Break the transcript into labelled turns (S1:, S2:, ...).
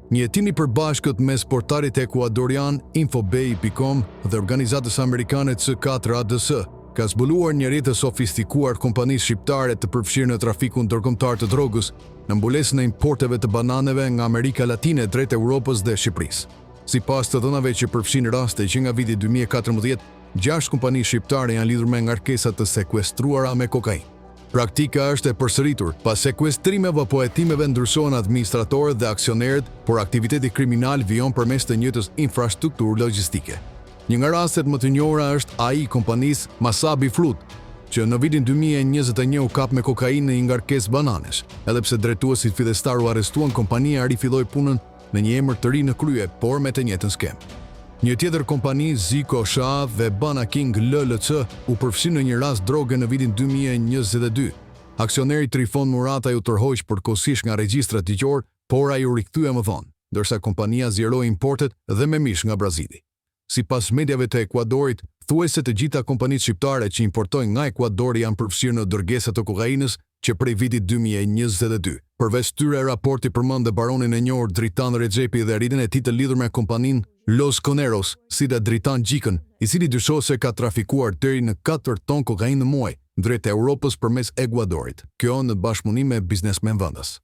S1: Një hetim i përbashkët mes portalit ekuadorian Infobay.com dhe organizatës amerikane C4ADS ka zbuluar një rrjet të sofistikuar kompanisë shqiptare të përfshirë në trafikun ndërkombëtar të drogës në mbulesën e importeve të bananeve nga Amerika Latine drejt Europës dhe Shqipërisë. Sipas të dhënave që përfshin raste që nga viti 2014, 6 kompani shqiptare janë lidhur me ngarkesa të sekuestruara me kokainë. Praktika është e përsëritur, pas sekuestrimeve apo hetimeve ndrysohen administratorët dhe aksionerët, por aktiviteti kriminal vijon përmes të njëjtës infrastrukturë logjistike. Një nga rastet më të njohura është ai i kompanisë Masabi Fruit, që në vitin 2021 u kap me kokainë në një ngarkesë bananesh. Edhe pse drejtuesit fillestar u arrestuan, kompania rifilloi punën në një emër të ri në krye, por me të njëjtën skem. Një tjetër kompani, Zico Sha dhe Bana King LLC, u përfshi në një rast droge në vitin 2022. Aksioneri Trifon Murata ju tërhoq përkohësisht nga regjistrat ligjor, por ai u rikthye më vonë, ndërsa kompania zgjeroi importet dhe me mish nga Brazili. Sipas mediave të Ekuadorit, thuajse të gjitha kompanitë shqiptare që importojnë nga Ekuadori janë përfshirë në dërgesa të kokainës që prej vitit 2022. Përveç tyre, raporti përmend baronin e njohur Dritan Rexhepi dhe rritjen e tij të lidhur me kompaninë Los Coneros, si dhe Dritan Gjikën, i cili dyshohet se ka trafikuar deri në 4 ton kokainë në muaj drejt Europës përmes Ekuadorit. Kjo në bashkëpunim me biznesmen vendas.